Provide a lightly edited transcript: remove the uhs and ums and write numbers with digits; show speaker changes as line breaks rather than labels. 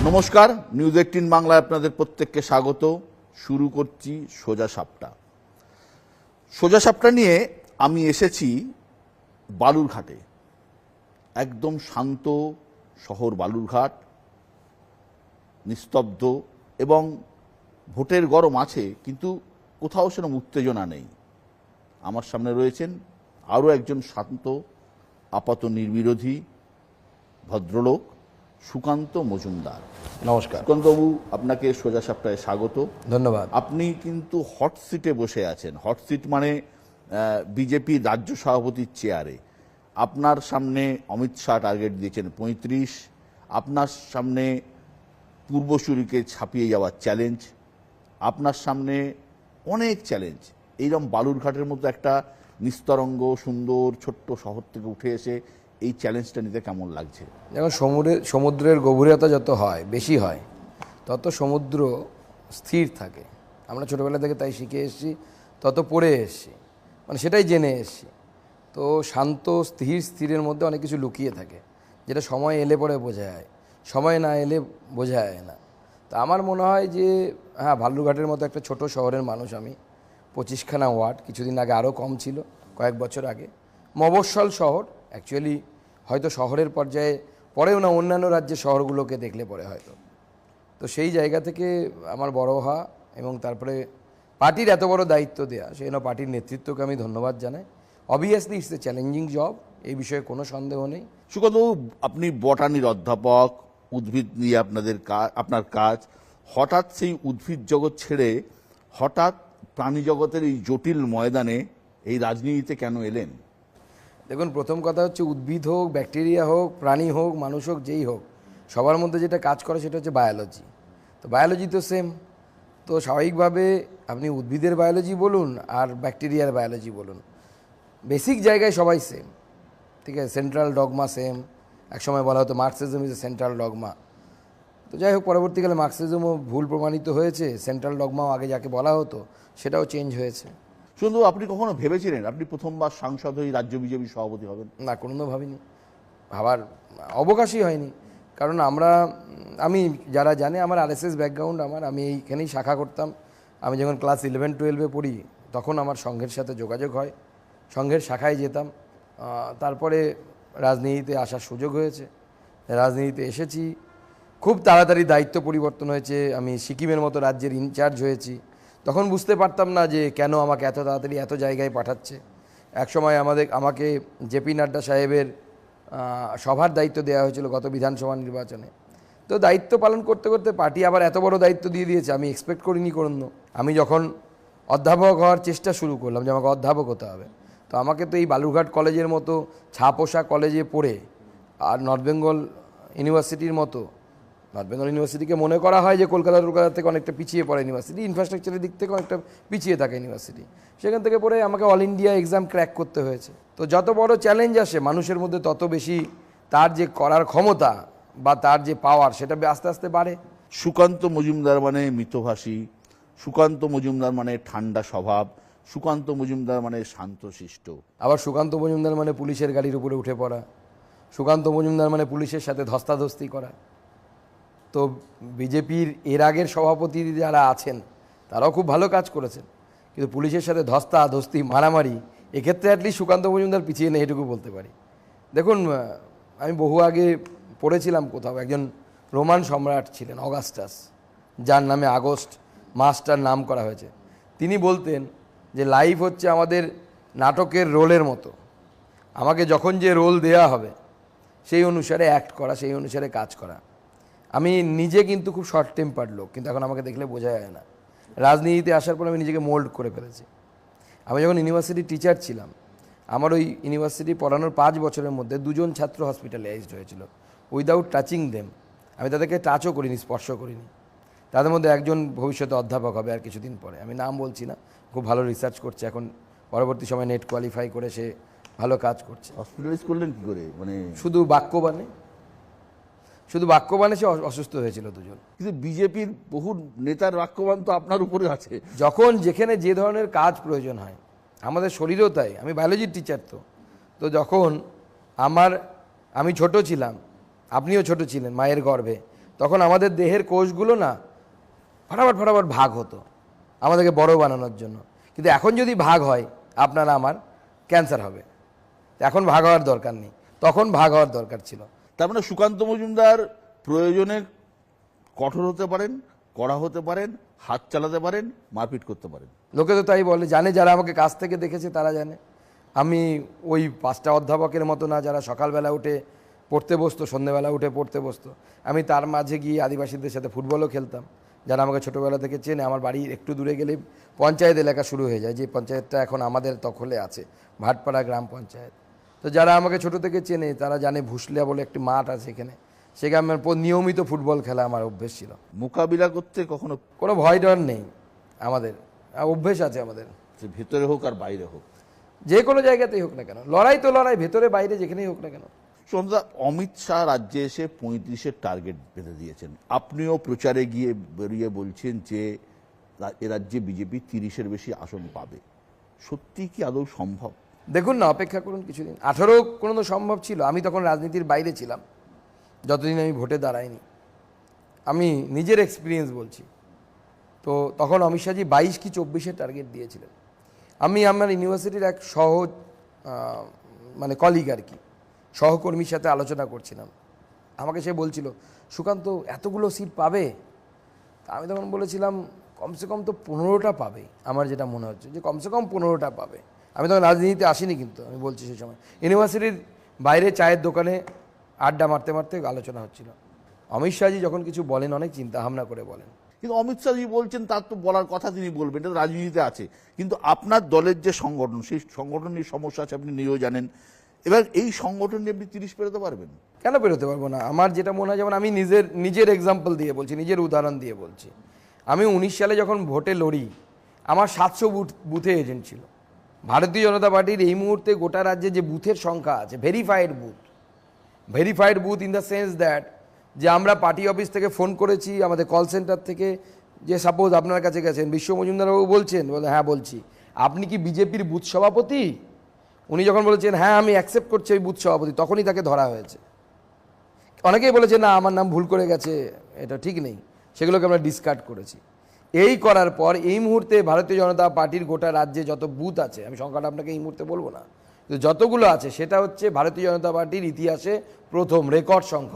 নমস্কার, নিউজ 18 বাংলায় আপনাদের প্রত্যেককে স্বাগত। শুরু করছি সোজা সাপটা। সোজা সাপটা নিয়ে আমি এসেছি বালুরঘাটে। একদম শান্ত শহর বালুরঘাট, নিস্তব্ধ এবং ভোটের গরম আছে, কিন্তু কোথাও সেরকম উত্তেজনা নেই। আমার সামনে রয়েছেন আরও একজন শান্ত, আপাত নির্বিরোধী ভদ্রলোক, সুকান্ত মজুমদার।
নমস্কার
সুকান্তবাবু, আপনাকে সোজা সাপটায় স্বাগত।
ধন্যবাদ।
আপনি কিন্তু হট সিটে বসে আছেন। হট সিট মানে বিজেপি রাজ্য সভাপতির চেয়ারে। আপনার সামনে অমিত শাহ টার্গেট দিয়েছেন 35। আপনার সামনে পূর্বসূরিকে ছাপিয়ে যাওয়ার চ্যালেঞ্জ। আপনার সামনে অনেক চ্যালেঞ্জ। এইরকম বালুরঘাটের মতো একটা নিস্তরঙ্গ সুন্দর ছোট্ট শহর থেকে উঠে এসে এই চ্যালেঞ্জটা নিতে কেমন লাগছে?
এখন সমুদ্রের গভীরতা যত হয়, বেশি হয়, তত সমুদ্র স্থির থাকে। আমরা ছোটোবেলা থেকে তাই শিখে এসেছি, তত পড়ে এসেছি, মানে সেটাই জেনে এসেছি। তো শান্ত স্থিরের মধ্যে অনেক কিছু লুকিয়ে থাকে, যেটা সময় এলে পরে বোঝা যায়, সময় না এলে বোঝা যায় না। তা আমার মনে হয় যে হ্যাঁ, বালুরঘাটের মতো একটা ছোট শহরের মানুষ আমি। 25খানা ওয়ার্ড, কিছুদিন আগে আরও কম ছিল, কয়েক বছর আগে। মফস্বল শহর অ্যাকচুয়ালি, হয়তো শহরের পর্যায়ে পরেও না, অন্যান্য রাজ্যের শহরগুলোকে দেখলে পরে হয়তো। তো সেই জায়গা থেকে আমার বড় হওয়া এবং তারপরে পার্টির এত বড় দায়িত্ব দেওয়া, সেই জন্য পার্টির নেতৃত্বকে আমি ধন্যবাদ জানাই। Obviously it's a challenging job, এই বিষয়ে কোনো সন্দেহ নেই।
সুকান্তবাবু, আপনি বটানির অধ্যাপক, উদ্ভিদ নিয়ে আপনার কাজ। হঠাৎ সেই উদ্ভিদ জগৎ ছেড়ে হঠাৎ প্রাণী জগতের এই জটিল ময়দানে এই রাজনীতিতে কেন এলেন?
দেখুন, প্রথম কথা হচ্ছে, উদ্ভিদ হোক, ব্যাকটেরিয়া হোক, প্রাণী হোক, মানুষ হোক, যেই হোক, সবার মধ্যে যেটা কাজ করে সেটা হচ্ছে বায়োলজি। তো বায়োলজি তো সেম। তো স্বাভাবিকভাবে আপনি উদ্ভিদের বায়োলজি বলুন আর ব্যাকটেরিয়ার বায়োলজি বলুন, বেসিক জায়গায় সবাই সেম, ঠিক আছে? Central dogma same. একসময় বলা হতো Marxism is a central dogma. তো যাই হোক, পরবর্তীকালে মার্কসিজমও ভুল প্রমাণিত হয়েছে, সেন্ট্রাল ডগমাও আগে যাকে বলা হতো সেটাও চেঞ্জ হয়েছে।
শুধু আপনি কখনো ভেবেছিলেন আপনি প্রথমবার সাংসদ হয়ে রাজ্য বিজেপি সভাপতি হবেন?
না, কোনোদিনও ভাবিনি, ভাবার অবকাশই হয়নি। কারণ আমি যারা জানে আমার আরএসএস ব্যাকগ্রাউন্ড, আমি এইখানেই শাখা করতাম। আমি যখন ক্লাস 11-12-এ পড়ি তখন আমার সংঘের সাথে যোগাযোগ হয়, সংঘের শাখায় যেতাম। তারপরে রাজনীতিতে আসার সুযোগ হয়েছে, রাজনীতিতে এসেছি। খুব তাড়াতাড়ি দায়িত্ব পরিবর্তন হয়েছে, আমি সিকিমের মতো রাজ্যের ইনচার্জ হয়েছি। তখন বুঝতে পারতাম না যে কেন আমাকে এত তাড়াতাড়ি এত জায়গায় পাঠাচ্ছে। একসময় আমাকে জেপি নাড্ডা সাহেবের সভার দায়িত্ব দেওয়া হয়েছিল গত বিধানসভা নির্বাচনে। তো দায়িত্ব পালন করতে করতে পার্টি আবার এত বড় দায়িত্ব দিয়ে দিয়েছে, আমি এক্সপেক্ট করিনি কোনো। আমি যখন অধ্যাপক হওয়ার চেষ্টা শুরু করলাম যে আমাকে অধ্যাপক হতে হবে, তো আমাকে তো এই বালুরঘাট কলেজের মতো ছাপোষা কলেজে পড়ে আর নর্থ বেঙ্গল ইউনিভার্সিটিকে মনে করা হয় যে কলকাতা থেকে অনেকটা পিছিয়ে পড়ে ইউনিভার্সিটি, ইনফ্রাস্ট্রাকচারের দিক থেকে অনেকটা পিছিয়ে থাকে ইউনিভার্সিটি। সেখান থেকে পড়ে আমাকে অল ইন্ডিয়া এক্সাম ক্র্যাক করতে হয়েছে। তো যত বড় চ্যালেঞ্জ আসে মানুষের মধ্যে, তত বেশি তার যে করার ক্ষমতা বা তার যে পাওয়ার, সেটা আস্তে আস্তে বাড়ে।
সুকান্ত মজুমদার মানে মিতভাষী, সুকান্ত মজুমদার মানে ঠান্ডা স্বভাব, সুকান্ত মজুমদার মানে শান্তশিষ্ট।
আবার সুকান্ত মজুমদার মানে পুলিশের গাড়ির উপরে উঠে পড়া, সুকান্ত মজুমদার মানে পুলিশের সাথে ধস্তাধস্তি করা। তো বিজেপির এর আগের সভাপতি যারা আছেন তারাও খুব ভালো কাজ করেছেন, কিন্তু পুলিশের সাথে ধস্তাধস্তি, মারামারি, এক্ষেত্রে অ্যাটলিস্ট সুকান্ত মজুমদার পিছিয়ে নেই, এটুকু বলতে পারি। দেখুন, আমি বহু আগে পড়েছিলাম কোথাও, একজন রোমান সম্রাট ছিলেন অগাস্টাস, যার নামে আগস্ট মাসটার নাম করা হয়েছে। তিনি বলতেন যে লাইফ হচ্ছে আমাদের নাটকের রোলের মতো, আমাকে যখন যে রোল দেয়া হবে সেই অনুসারে অ্যাক্ট করা, সেই অনুসারে কাজ করা। আমি নিজে কিন্তু খুব শর্ট টেম্পার্ড লোক, কিন্তু এখন আমাকে দেখলে বোঝা যায় না। রাজনীতিতে আসার পর আমি নিজেকে মোল্ড করে ফেলেছি। আমি যখন ইউনিভার্সিটির টিচার ছিলাম, আমার ওই ইউনিভার্সিটি পড়ানোর 5 বছরের মধ্যে 2জন ছাত্র হসপিটালাইজড হয়েছিল উইদাউট টাচিং দেম। আমি তাদেরকে টাচও করিনি, স্পর্শ করিনি। তাদের মধ্যে একজন ভবিষ্যতে অধ্যাপক হবে আর কিছুদিন পরে, আমি নাম বলছি না, খুব ভালো রিসার্চ করছে এখন, পরবর্তী সময় নেট কোয়ালিফাই করে সে ভালো কাজ করছে।
হসপিটালাইজ করলেন কি করে? মানে
শুধু বাক্যবাণে সে অসুস্থ হয়েছিল 2জন।
কিন্তু বিজেপির বহু নেতার বাক্যবান তো আপনার উপরে আছে।
যখন যেখানে যে ধরনের কাজ প্রয়োজন হয়, আমাদের শরীরেও তাই। আমি বায়োলজির টিচার, তো যখন আমি ছোট ছিলাম, আপনিও ছোট ছিলেন মায়ের গর্ভে, তখন আমাদের দেহের কোষগুলো না ফটাফট ফটাফট ভাগ হতো আমাদেরকে বড় বানানোর জন্য। কিন্তু এখন যদি ভাগ হয় আপনার আমার ক্যান্সার হবে, এখন ভাগ হওয়ার দরকার নেই, তখন ভাগ হওয়ার দরকার ছিল।
তার মানে সুকান্ত মজুমদার প্রয়োজনে কঠোর হতে পারেন, কড়া হতে পারেন, হাত চালাতে পারেন, মারপিট করতে পারেন।
লোকে তো তাই বলে, জানে যারা আমাকে কাছ থেকে দেখেছে তারা জানে। আমি ওই 5টা অধ্যাপকের মতো না যারা সকালবেলা উঠে পড়তে বসতো, সন্ধ্যেবেলা উঠে পড়তে বসতো। আমি তার মাঝে গিয়ে আদিবাসীদের সাথে ফুটবলও খেলতাম। যারা আমাকে ছোটোবেলা থেকে চেনে, আমার বাড়ির একটু দূরে গেলেই পঞ্চায়েত এলাকা শুরু হয়ে যায়, যে পঞ্চায়েতটা এখন আমাদের দখলে আছে, ভাটপাড়া গ্রাম পঞ্চায়েত। তো যারা আমাকে ছোটো থেকে চেনে তারা জানে ভুসলিয়া বলে একটি মাঠ আছে এখানে, সেখানে আমার নিয়মিত ফুটবল খেলা আমার অভ্যেস ছিল।
মোকাবিলা করতে কখনো
কোনো ভয় ডর নেই আমাদের, অভ্যেস আছে আমাদের,
সে ভেতরে হোক আর বাইরে হোক,
যে কোনো জায়গাতেই হোক না কেন। লড়াই তো লড়াই, ভেতরে বাইরে যেখানেই হোক না কেন।
সোমদা, অমিত শাহ রাজ্যে এসে 35-এর টার্গেট বেঁধে দিয়েছেন। আপনিও প্রচারে গিয়ে বেরিয়ে বলছেন যে এ রাজ্যে বিজেপি 30-এর বেশি আসন পাবে। সত্যি কি আদৌ সম্ভব?
দেখুন না, অপেক্ষা করুন কিছুদিন। 18 কোনো তো সম্ভব ছিল, আমি তখন রাজনীতির বাইরে ছিলাম, যতদিন আমি ভোটে দাঁড়াইনি। আমি নিজের এক্সপিরিয়েন্স বলছি। তো তখন অমিত শাহজি 22 কি 24-এর টার্গেট দিয়েছিলেন। আমি আমার ইউনিভার্সিটির এক মানে কলিগ আর কি, সহকর্মীর সাথে আলোচনা করছিলাম। আমাকে সে বলছিল, সুকান্ত এতগুলো সিট পাবে? আমি তখন বলেছিলাম কমসে কম তো 15টা পাবে, আমার যেটা মনে হচ্ছে যে কমসে কম 15টা পাবে। আমি তখন রাজনীতিতে আসিনি, কিন্তু আমি বলছি সেই সময় ইউনিভার্সিটির বাইরে চায়ের দোকানে আড্ডা মারতে মারতে আলোচনা হচ্ছিল। অমিত শাহজি যখন কিছু বলেন অনেক চিন্তা ভাবনা করে বলেন।
কিন্তু অমিত শাহজি বলছেন, তার তো বলার কথা, তিনি বলবেন, এটা তো রাজনীতিতে আছে। কিন্তু আপনার দলের যে সংগঠন, সেই সংগঠনের সমস্যা আছে, আপনি নিজেও জানেন। এবার এই সংগঠন নিয়ে আপনি 30 পেরোতে পারবেন?
কেন বেরোতে পারবো না? আমার যেটা মনে হয়, যেমন আমি নিজের এক্সাম্পল দিয়ে বলছি, নিজের উদাহরণ দিয়ে বলছি। আমি 19 সালে যখন ভোটে লড়ি, আমার 700 বুথে এজেন্ট ছিল। ভারতীয় জনতা পার্টির এই মুহূর্তে গোটা রাজ্যে যে বুথের সংখ্যা আছে, verified booth in the sense that, যে আমরা পার্টি অফিস থেকে ফোন করেছি, আমাদের কল সেন্টার থেকে, যে সাপোজ আপনার কাছে গেছেন, বিশ্ব মজুমদারবাবু বলছেন, বলে হ্যাঁ বলছি, আপনি কি বিজেপির বুথ সভাপতি? উনি যখন বলেছেন হ্যাঁ আমি অ্যাকসেপ্ট করছি ওই বুথ সভাপতি, তখনই তাকে ধরা হয়েছে। অনেকেই বলেছে না আমার নাম ভুল করে গেছে, এটা ঠিক নেই, সেগুলোকে আমরা ডিসকার্ড করেছি। এই করার পর এই মুহূর্তে ভারতীয় জনতা পার্টির গোটা রাজ্যে যত বুথ আছে, আমি সংখ্যাটা আপনাকে এই মুহূর্তে বলবো না, কিন্তু যতগুলো আছে, সেটা হচ্ছে ভারতীয় জনতা পার্টির ইতিহাসে প্রথম রেকর্ড সংখ্যা।